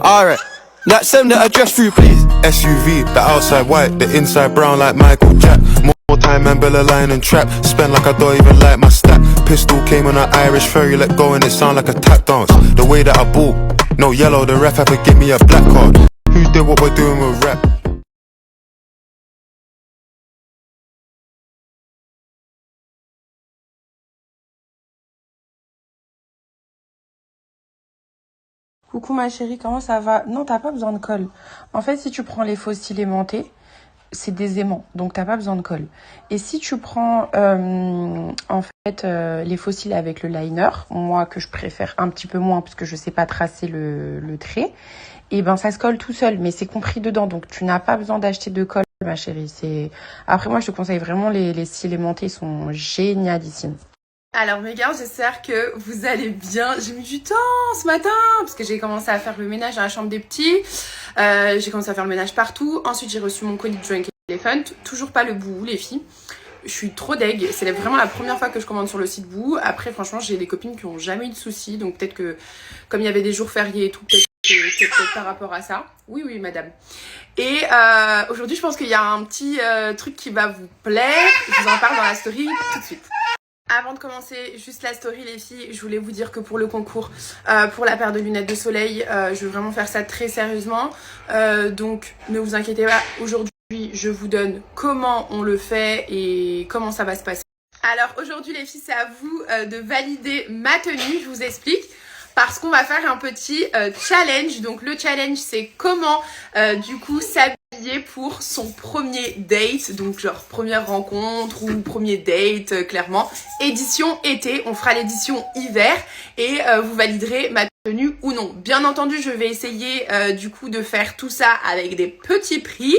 Alright, that send the address through, please. SUV, the outside white, the inside brown like Michael Jack. More time and Bella line and trap. Spend like I don't even like my stack. Pistol came on an Irish ferry, let go and it sound like a tap dance. The way that I bought, no yellow, the ref had to give me a black card. Who did what we're doing with rap? Coucou ma chérie, comment ça va? Non, t'as pas besoin de colle. En fait, si tu prends les faux cils aimantés, c'est des aimants, donc t'as pas besoin de colle. Et si tu prends les faux cils avec le liner, moi que je préfère un petit peu moins parce que je sais pas tracer le trait, et ben ça se colle tout seul, mais c'est compris dedans, donc tu n'as pas besoin d'acheter de colle ma chérie. Après moi je te conseille vraiment les cils aimantés, ils sont génialissimes. Alors mes gars, j'espère que vous allez bien. J'ai mis du temps ce matin parce que j'ai commencé à faire le ménage dans la chambre des petits. J'ai commencé à faire le ménage partout. Ensuite j'ai reçu mon colis de Drunk Elephant. Toujours pas le Boo, les filles. Je suis trop deg. C'est vraiment la première fois que je commande sur le site Boo. Après franchement j'ai des copines qui ont jamais eu de soucis. Donc peut-être que comme il y avait des jours fériés et tout, peut-être par rapport à ça. Oui oui madame. Et aujourd'hui je pense qu'il y a un petit truc qui va vous plaire. Je vous en parle dans la story tout de suite. Avant de commencer juste la story les filles, je voulais vous dire que pour le concours, pour la paire de lunettes de soleil, je veux vraiment faire ça très sérieusement. Donc ne vous inquiétez pas, aujourd'hui je vous donne comment on le fait et comment ça va se passer. Alors aujourd'hui les filles, c'est à vous de valider ma tenue, je vous explique. Parce qu'on va faire un petit challenge. Donc le challenge c'est comment du coup s'habiller pour son premier date. Donc genre première rencontre ou premier date clairement. Édition été, on fera l'édition hiver et vous validerez ma tenue ou non. Bien entendu je vais essayer du coup de faire tout ça avec des petits prix.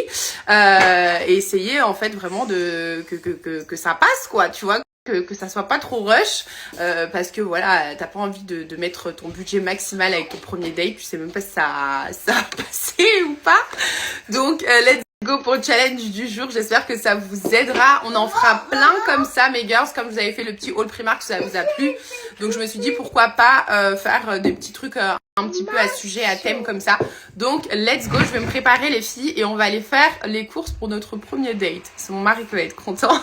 Et essayer en fait vraiment que ça passe quoi, tu vois. Que ça soit pas trop rush parce que voilà t'as pas envie de mettre ton budget maximal avec ton premier date, tu sais même pas si ça va passer ou pas. Donc let's go pour le challenge du jour, j'espère que ça vous aidera. On en fera plein comme ça mes girls, comme vous avez fait le petit haul Primark, ça vous a plu. Donc je me suis dit pourquoi pas faire des petits trucs un petit peu à sujet, à thème comme ça. Donc let's go, je vais me préparer les filles et on va aller faire les courses pour notre premier date. C'est mon mari qui va être content.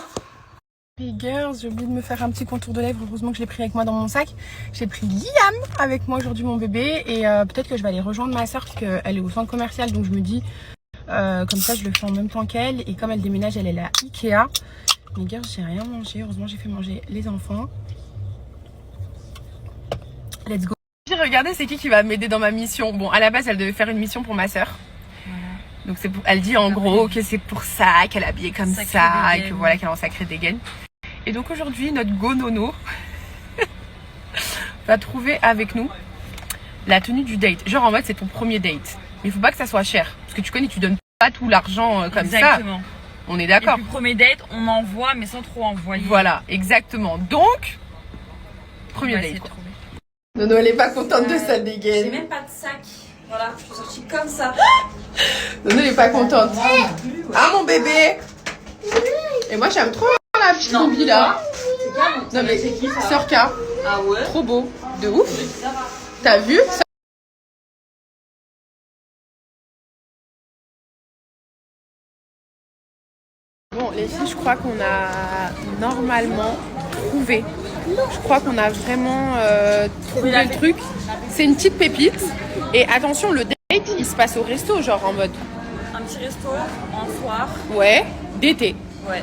Hey girls, j'ai oublié de me faire un petit contour de lèvres, heureusement que je l'ai pris avec moi dans mon sac. J'ai pris Liam avec moi aujourd'hui, mon bébé, et peut-être que je vais aller rejoindre ma soeur parce qu'elle est au centre commercial, donc je me dis comme ça je le fais en même temps qu'elle, et comme elle déménage, elle est à Ikea. Mais girls, j'ai rien mangé, heureusement j'ai fait manger les enfants. Let's go. Regardez, c'est qui va m'aider dans ma mission. Bon, à la base elle devait faire une mission pour ma soeur. Donc c'est pour, elle dit en gros que c'est pour ça qu'elle est habillée comme ça et que voilà qu'elle est en sacré dégaine. Et donc aujourd'hui notre go nono va trouver avec nous la tenue du date. Genre en mode c'est ton premier date. Mais il faut pas que ça soit cher. Parce que tu connais, tu donnes pas tout l'argent comme exactement. Ça. On est d'accord. Et puis premier date, on envoie mais sans trop envoyer. Voilà, exactement. Donc, premier date. Nono elle est pas contente de sa dégaine. J'ai même pas de sac. Voilà, je suis sortie comme ça. Nono elle est pas contente. Ah mon bébé. Et moi j'aime trop la petite Ruby là. C'est calme. Non mais c'est qui ça? Sœur K. Ah ouais. Trop beau. De ouf. T'as vu ça? Bon les filles, je crois qu'on a normalement trouvé. Je crois qu'on a vraiment trouvé le truc. C'est une petite pépite. Et attention, le date, il se passe au resto, genre en mode... Un petit resto en soir. Ouais, d'été. Ouais.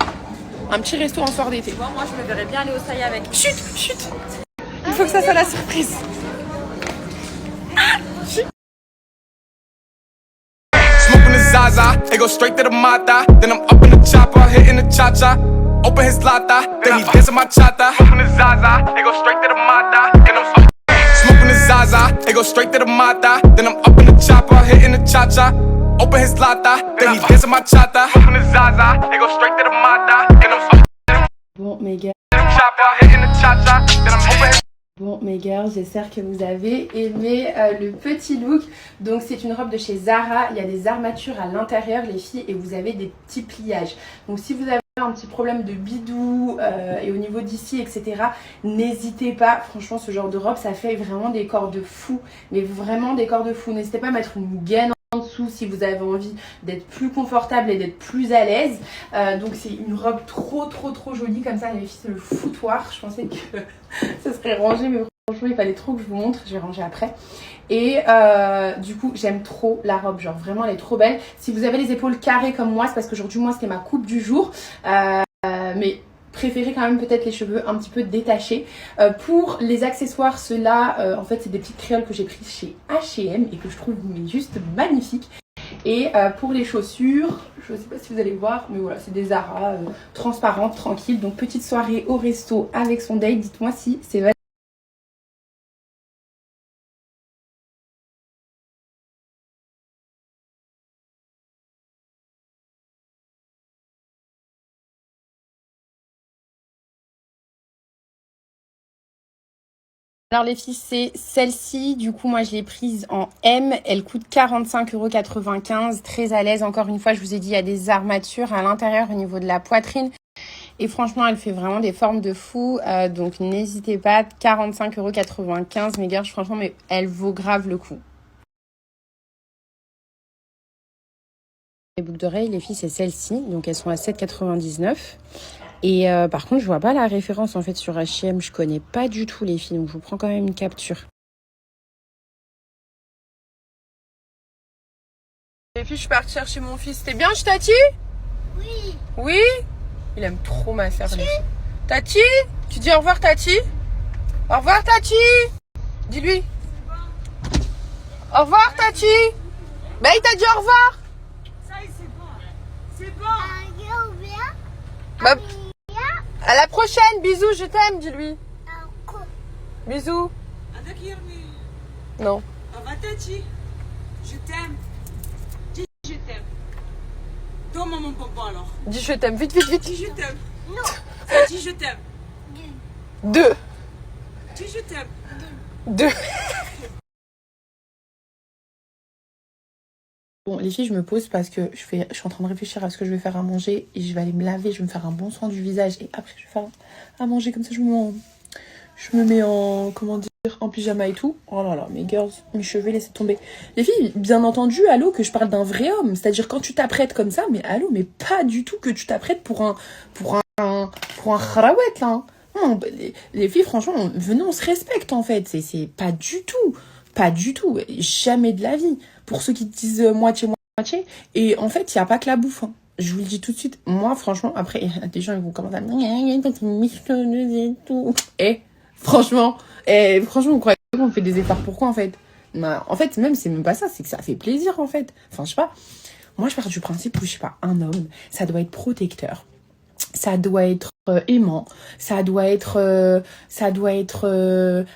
Un petit resto en soir d'été. Tu vois, moi je me verrais bien aller au Saï avec. Chut, chut. Il faut que ça soit la surprise. Smoking the Zaza, it go straight to the mata. Then I'm up in the chopper, hitting the cha-cha. Open his lata, then he dancing my chata. Smoking the Zaza, it go straight to the mata. Then I'm smoking the Zaza, it go straight to the mata. Then I'm up in the chopper, hitting the cha-cha. Open his lata, then he dancing my chata. Smoking the Zaza, it go straight to the mata. Then I'm Bon, mes gars. chopper, hitting the cha-cha. Then I'm open. Bon mes girls, j'espère que vous avez aimé le petit look. Donc c'est une robe de chez Zara, il y a des armatures à l'intérieur les filles et vous avez des petits pliages. Donc si vous avez un petit problème de bidou et au niveau d'ici, etc., n'hésitez pas. Franchement, ce genre de robe, ça fait vraiment des corps de fou. Mais vraiment des corps de fou. N'hésitez pas à mettre une gaine en dessous si vous avez envie d'être plus confortable et d'être plus à l'aise. Donc c'est une robe trop jolie comme ça. Les filles, c'est le foutoir. Je pensais que ça serait rangé, mais franchement, il fallait trop que je vous montre. Je vais ranger après. Et du coup, j'aime trop la robe. Genre, vraiment, elle est trop belle. Si vous avez les épaules carrées comme moi, c'est parce qu'aujourd'hui, moi, c'était ma coupe du jour. Mais préférez quand même peut-être les cheveux un petit peu détachés. Pour les accessoires, ceux-là, en fait, c'est des petites créoles que j'ai prises chez H&M et que je trouve mais juste magnifiques. Et pour les chaussures, je ne sais pas si vous allez voir, mais voilà, c'est des Zara transparentes, tranquilles. Donc, petite soirée au resto avec son date. Dites-moi si c'est valable. Alors les filles, c'est celle-ci, du coup moi je l'ai prise en M, elle coûte 45,95 €, très à l'aise. Encore une fois, je vous ai dit, il y a des armatures à l'intérieur au niveau de la poitrine. Et franchement, elle fait vraiment des formes de fou, donc n'hésitez pas, 45,95 €, mes gars, franchement, mais elle vaut grave le coup. Les boucles d'oreilles, les filles, c'est celle-ci, donc elles sont à 7,99 €. Et par contre, je vois pas la référence en fait sur H&M. Je connais pas du tout les filles, donc je vous prends quand même une capture. Les filles, je suis partie chercher mon fils. C'était bien, Tati? Oui. Oui? Il aime trop ma sœur. Tati? Tu dis au revoir, Tati? Au revoir, Tati? Dis-lui. Au revoir, Tati? Bah, il t'a dit au revoir. Ça y est, c'est bon. C'est bon. Bah, à la prochaine, bisous, je t'aime, dis-lui. Bisous. Non. Tati, je t'aime. Dis je t'aime. Donne-moi mon bonbon alors. Dis je t'aime, vite. Dis je t'aime. Non. Dis je t'aime. 2. Dis je t'aime. 2. Bon, les filles, je me pose parce que je suis en train de réfléchir à ce que je vais faire à manger et je vais aller me laver, je vais me faire un bon soin du visage et après je vais faire à manger comme ça je me mets en, comment dire, en pyjama et tout. Oh là là, mes girls, mes cheveux, laissez tomber. Les filles, bien entendu, allô, que je parle d'un vrai homme, c'est-à-dire quand tu t'apprêtes comme ça, mais allô, mais pas du tout que tu t'apprêtes pour un kharawet là. Hein. Non, les filles, franchement, venez, on se respecte en fait, c'est pas du tout. Pas du tout, jamais de la vie. Pour ceux qui disent moitié. Et en fait, il n'y a pas que la bouffe. Hein. Je vous le dis tout de suite. Moi, franchement, après, des gens ils vont commencer à me dire et tout. Franchement, vous croyez qu'on fait des efforts pour quoi en fait? Bah, en fait, même, c'est même pas ça, c'est que ça fait plaisir en fait. Enfin, je sais pas. Moi, je pars du principe où, je sais pas, un homme, ça doit être protecteur. Ça doit être aimant. Ça doit être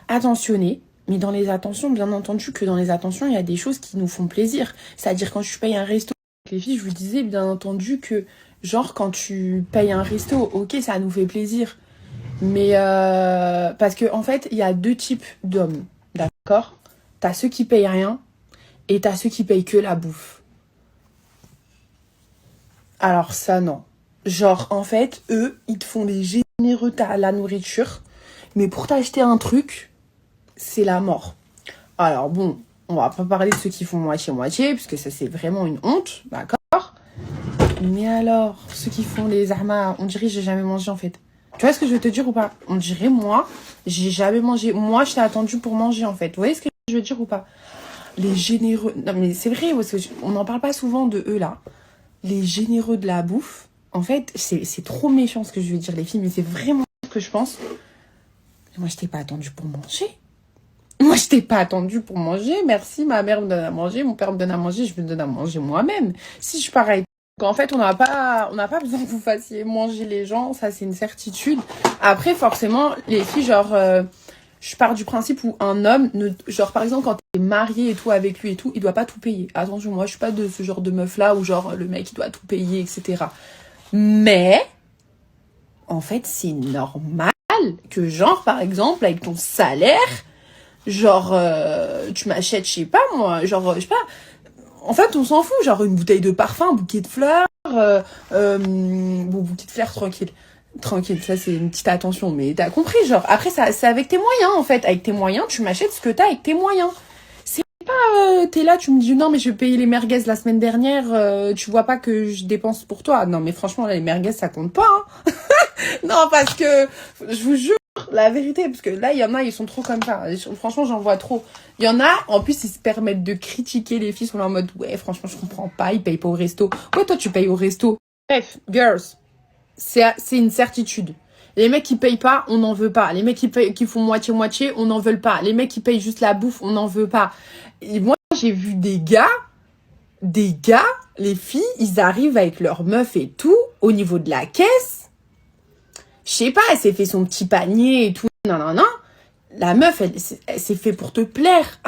attentionné. Mais dans les attentions, bien entendu que dans les attentions, il y a des choses qui nous font plaisir. C'est-à-dire quand je paye un resto avec les filles, je vous disais bien entendu que genre quand tu payes un resto, ok, ça nous fait plaisir. Mais parce que en fait, il y a deux types d'hommes, d'accord? T'as ceux qui payent rien et t'as ceux qui payent que la bouffe. Alors ça, non. Genre, en fait, eux, ils te font des généreux à la nourriture. Mais pour t'acheter un truc, c'est la mort. Alors bon, on va pas parler de ceux qui font moitié-moitié, puisque ça c'est vraiment une honte, d'accord? Mais alors, ceux qui font les armas, on dirait j'ai jamais mangé en fait. Tu vois ce que je veux te dire ou pas? On dirait moi, j'ai jamais mangé. Moi, je t'ai attendu pour manger en fait. Vous voyez ce que je veux dire ou pas? Les généreux... Non mais c'est vrai, parce que on n'en parle pas souvent de eux là. Les généreux de la bouffe, en fait, c'est trop méchant ce que je veux dire les filles, mais c'est vraiment ce que je pense. Moi, je t'ai pas attendu pour manger. Moi, je t'ai pas attendu pour manger. Merci, ma mère me donne à manger, mon père me donne à manger, je me donne à manger moi-même. Si je suis pareil. Donc, en fait, on n'a pas besoin que vous fassiez manger les gens, ça c'est une certitude. Après, forcément, les filles, genre, je pars du principe où un homme, genre par exemple, quand t'es marié et tout avec lui et tout, il doit pas tout payer. Attention, moi, je suis pas de ce genre de meuf-là où genre le mec il doit tout payer, etc. Mais, en fait, c'est normal que genre, par exemple, avec ton salaire, genre, tu m'achètes, je sais pas moi, genre, je sais pas, en fait, on s'en fout, genre une bouteille de parfum, un bouquet de fleurs, bon, bouquet de fleurs, tranquille. Tranquille, ça c'est une petite attention, mais t'as compris, genre, après, ça, c'est avec tes moyens, en fait. Avec tes moyens, tu m'achètes ce que t'as avec tes moyens. C'est pas, t'es là, tu me dis, non, mais je vais payer les merguez la semaine dernière, tu vois pas que je dépense pour toi. Non, mais franchement, là, les merguez, ça compte pas, hein. Non, parce que, je vous jure, la vérité, parce que là, il y en a, ils sont trop comme ça. Franchement, j'en vois trop. Il y en a, en plus, ils se permettent de critiquer les filles, ils sont là en mode, ouais, franchement, je comprends pas, ils payent pas au resto. Ouais, toi, tu payes au resto. Bref, girls, c'est une certitude. Les mecs qui payent pas, on n'en veut pas. Les mecs qui font moitié-moitié, on n'en veut pas. Les mecs qui payent juste la bouffe, on n'en veut pas. Et moi, j'ai vu des gars, les filles, ils arrivent avec leur meuf et tout, au niveau de la caisse. Je sais pas, elle s'est fait son petit panier et tout, non. La meuf, elle s'est fait pour te plaire.